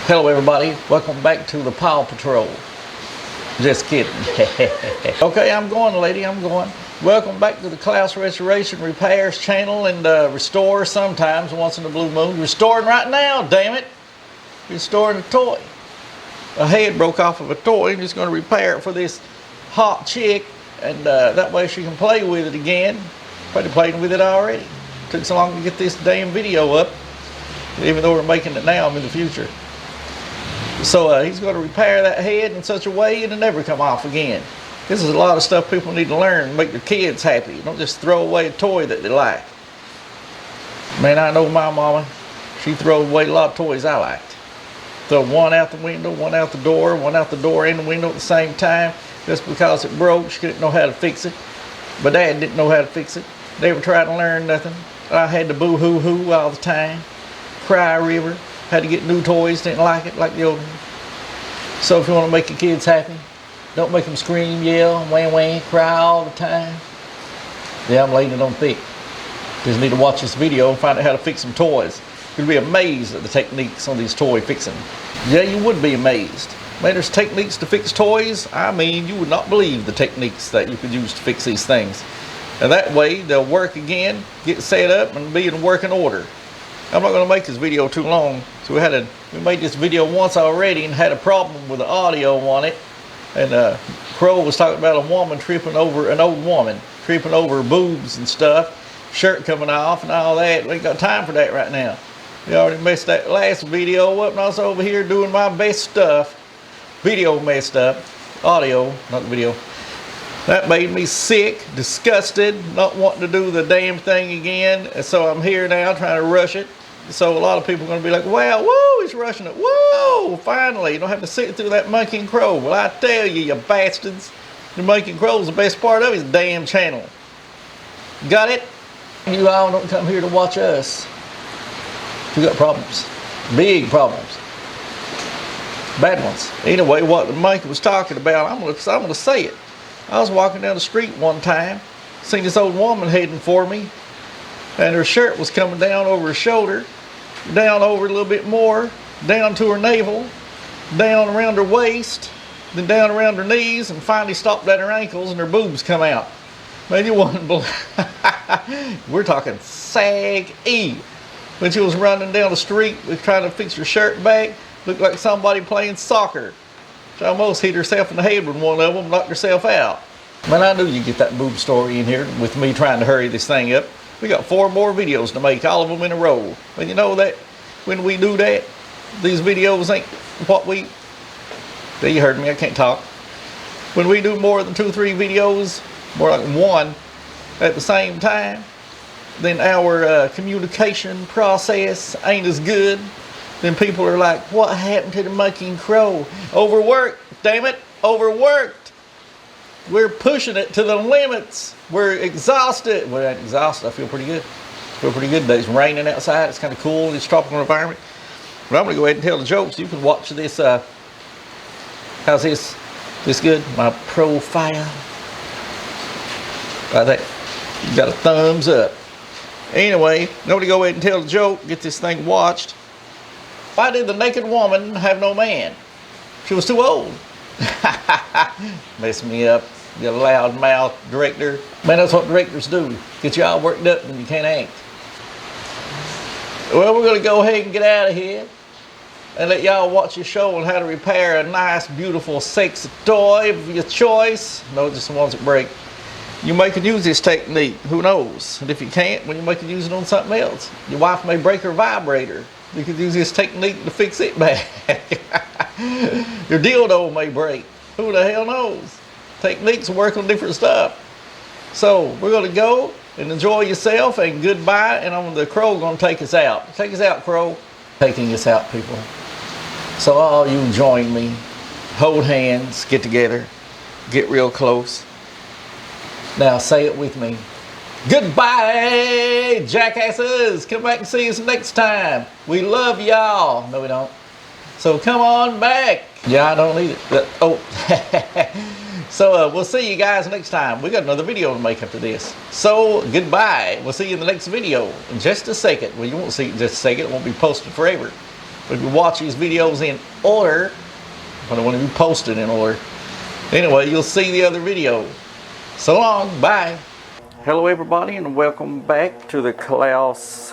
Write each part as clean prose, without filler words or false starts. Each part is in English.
Hello everybody, welcome back to the Paw Patrol. Just kidding. Okay, I'm going, lady, I'm going. Welcome back to the Klaus Restoration Repairs channel and restore sometimes once in a blue moon. Restoring right now, damn it. Restoring a toy. A head broke off of a toy. I'm just going to repair it for this hot chick, and that way she can play with it again. Probably playing with it already. Took so long to get this damn video up. Even though we're making it now, I'm in the future. So he's going to repair that head in such a way it'll never come off again. This is a lot of stuff people need to learn to make their kids happy. Don't just throw away a toy that they like. Man, I know my mama. She throws away a lot of toys I liked. Throw one out the window, one out the door and the window at the same time. Just because it broke, she didn't know how to fix it. But Dad didn't know how to fix it. Never tried to learn nothing. I had to boo-hoo-hoo all the time. Cry river. Had to get new toys, didn't like it like the old one. So if you want to make your kids happy, don't make them scream, yell, wah, cry all the time. Yeah, I'm laying it on thick. Just need to watch this video and find out how to fix some toys. You'll be amazed at the techniques on these toy fixing. Yeah, you would be amazed. Man, there's techniques to fix toys. I mean, you would not believe the techniques that you could use to fix these things. And that way, they'll work again, get set up, and be in working order. I'm not going to make this video too long. So we made this video once already and had a problem with the audio on it. And Crow was talking about a woman tripping over an old woman, tripping over boobs and stuff, shirt coming off and all that. We ain't got time for that right now. We already messed that last video up, and I was over here doing my best stuff. Video messed up. Audio, not the video. That made me sick, disgusted, not wanting to do the damn thing again. And so I'm here now trying to rush it. So a lot of people are going to be like, wow, woo, he's rushing it. Whoa, finally, you don't have to sit through that Monkey and Crow. Well, I tell you, you bastards, the Monkey and Crow is the best part of his damn channel. Got it? You all don't come here to watch us. We got problems. Big problems. Bad ones. Anyway, what the Monkey was talking about, I'm gonna say it. I was walking down the street one time, seen this old woman heading for me, and her shirt was coming down over her shoulder, down over a little bit more, down to her navel, down around her waist, then down around her knees, and finally stopped at her ankles, and her boobs come out. Man, you wouldn't believe. We're talking sag-y. When she was running down the street, trying to fix her shirt back, looked like somebody playing soccer. She almost hit herself in the head with one of them, knocked herself out. Man, I knew you'd get that boob story in here with me trying to hurry this thing up. We got 4 more videos to make, all of them in a row. And you know that when we do that, these videos ain't what we... There, you heard me, I can't talk. When we do more than 2 or 3 videos, more like 1 at the same time, then our communication process ain't as good. Then people are like, what happened to the Monkey and Crow? Overworked, damn it, overworked. We're pushing it to the limits. We're exhausted. Well, I'm exhausted, I feel pretty good. I feel pretty good today. It's raining outside, it's kind of cool in this tropical environment. But I'm gonna go ahead and tell the jokes. You can watch this, how's this? This good? My profile. Like that. You got a thumbs up. Anyway, I'm gonna go ahead and tell the joke, get this thing watched. Why did the naked woman have no man? She was too old. Mess me up. You loud mouth director. Man, that's what directors do. Get you all worked up and you can't act. Well, we're going to go ahead and get out of here and let y'all watch your show on how to repair a nice, beautiful, sexy toy of your choice. No, just the ones that break. You may could use this technique. Who knows? And if you can't, well, you may could use it on something else. Your wife may break her vibrator. You could use this technique to fix it back. Your dildo may break. Who the hell knows? Techniques work on different stuff. So we're going to go and enjoy yourself and goodbye. And the Crow going to take us out. Take us out, Crow. Taking us out, people. So all you join me. Hold hands. Get together. Get real close. Now say it with me. Goodbye, jackasses. Come back and see us next time. We love y'all. No, we don't. So come on back. Yeah, I don't need it. Oh. So we'll see you guys next time. We got another video to make after this. So goodbye. We'll see you in the next video in just a second. Well, you won't see it in just a second. It won't be posted forever. If you watch these videos in order, but I want to be posted in order. Anyway, you'll see the other video. So long, bye. Hello everybody, and welcome back to the Klaus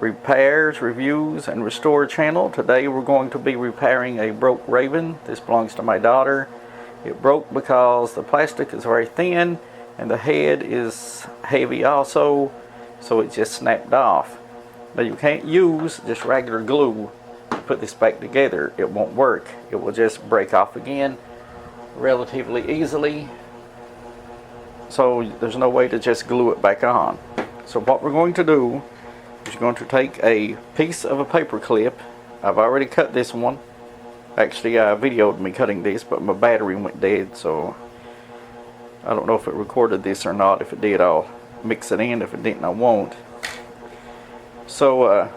Repairs, Reviews, and Restore channel. Today we're going to be repairing a broke Raven. This belongs to my daughter. It broke because the plastic is very thin and the head is heavy also, so it just snapped off. Now you can't use just regular glue to put this back together. It won't work. It will just break off again relatively easily. So there's no way to just glue it back on. So what we're going to do is going to take a piece of a paper clip. I've already cut this one. Actually, I videoed me cutting this, but my battery went dead, so I don't know if it recorded this or not. If it did, I'll mix it in. If it didn't, I won't. So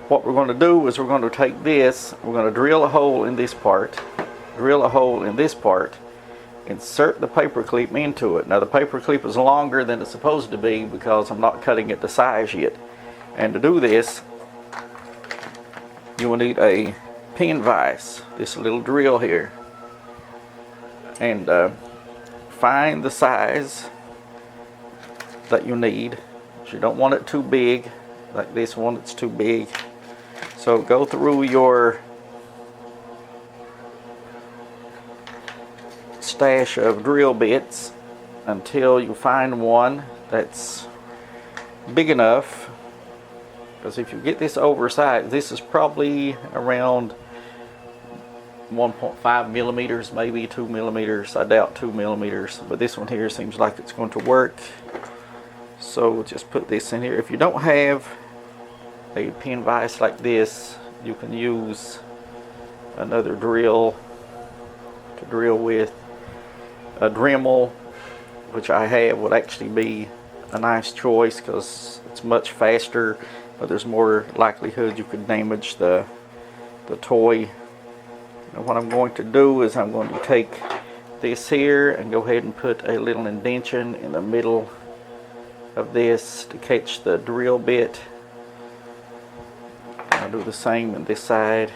what we're going to do is we're going to take this, we're going to drill a hole in this part, drill a hole in this part, insert the paper clip into it. Now the paper clip is longer than it's supposed to be because I'm not cutting it to size yet. And to do this, you will need a pin vise, this little drill here, and find the size that you need. You don't want it too big, like this one, it's too big. So go through your stash of drill bits until you find one that's big enough, because if you get this oversized, this is probably around 1.5 millimeters, maybe 2 millimeters. I doubt 2 millimeters, but this one here seems like it's going to work. So just put this in here. If you don't have a pin vise like this, you can use another drill to drill with. A Dremel, which I have, would actually be a nice choice because it's much faster, but there's more likelihood you could damage the toy. And what I'm going to do is I'm going to take this here and go ahead and put a little indentation in the middle of this to catch the drill bit. I'll do the same on this side.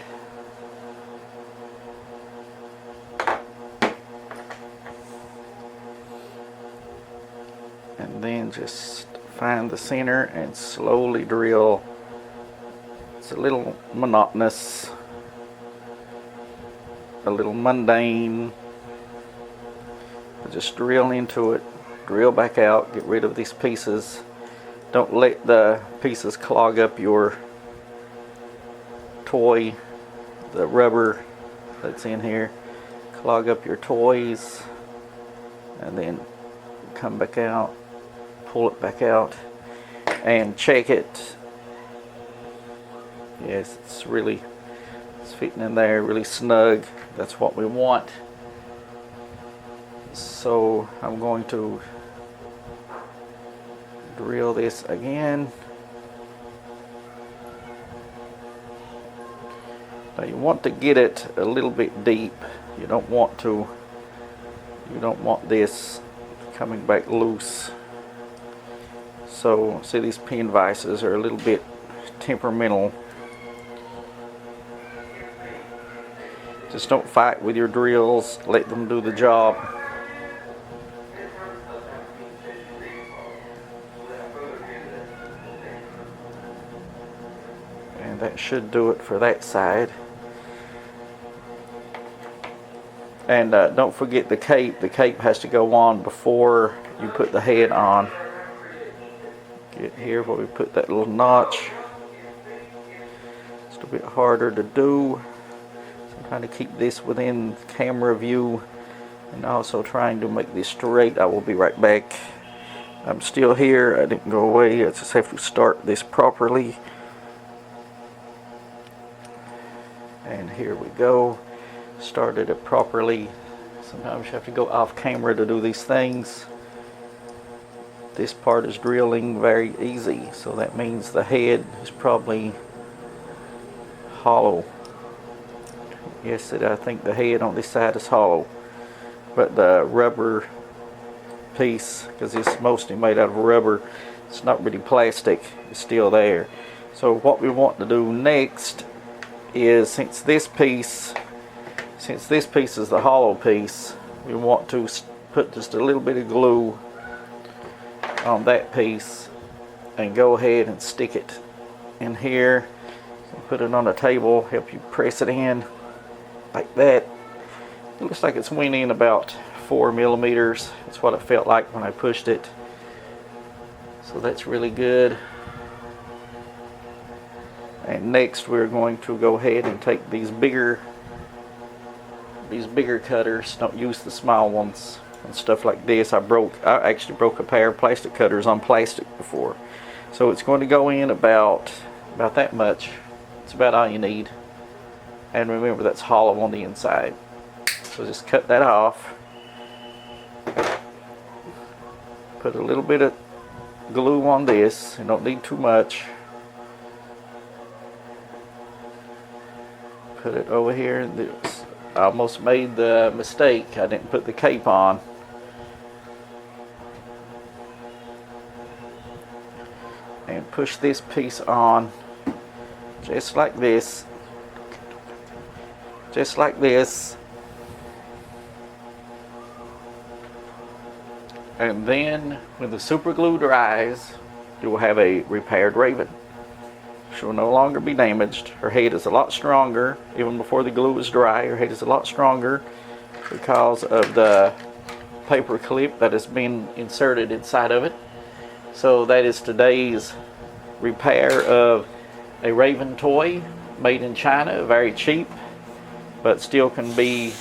And then just find the center and slowly drill. It's a little monotonous, a little mundane, but just drill into it, drill back out, get rid of these pieces. Don't let the pieces clog up your toy, the rubber that's in here, clog up your toys, and then come back out, pull it back out, and check it. Yes, it's fitting in there really snug. That's what we want. So I'm going to drill this again. Now you want to get it a little bit deep. You don't want this coming back loose. So see, these pin vices are a little bit temperamental. Just don't fight with your drills, let them do the job. And that should do it for that side. And don't forget the cape. The cape has to go on before you put the head on. Get here where we put that little notch. It's a bit harder to do. So I'm trying to keep this within camera view and also trying to make this straight. I will be right back. I'm still here. I didn't go away. I just have to start this properly. And here we go. Started it properly. Sometimes you have to go off camera to do these things. This part is drilling very easy, so that means the head is probably hollow. Yes, I think the head on this side is hollow, but the rubber piece, because it's mostly made out of rubber, it's not really plastic, it's still there. So what we want to do next is since this piece is the hollow piece, we want to put just a little bit of glue on that piece and go ahead and stick it in here. Put it on a table, help you press it in like that. It looks like it's went in about 4 millimeters. That's what it felt like when I pushed it. So that's really good. And next we're going to go ahead and take these bigger cutters. Don't use the small ones and stuff like this. I actually broke a pair of plastic cutters on plastic before. So it's going to go in about that much. It's about all you need. And remember, that's hollow on the inside. So just cut that off. Put a little bit of glue on this. You don't need too much. Put it over here. I almost made the mistake. I didn't put the cape on. And push this piece on just like this. Just like this. And then when the super glue dries, you will have a repaired Raven. She will no longer be damaged. Her head is a lot stronger. Even before the glue is dry, her head is a lot stronger because of the paper clip that has been inserted inside of it. So that is today's repair of a Raven toy made in China. Very cheap, but still can be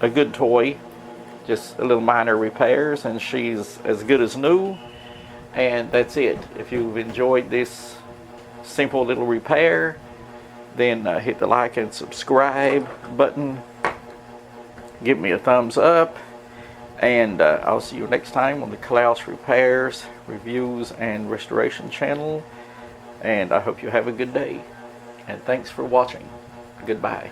a good toy. Just a little minor repairs and she's as good as new. And that's it. If you've enjoyed this simple little repair, then hit the like and subscribe button. Give me a thumbs up. And I'll see you next time on the Klaus Repairs, Reviews, and Restoration channel. And I hope you have a good day. And thanks for watching. Goodbye.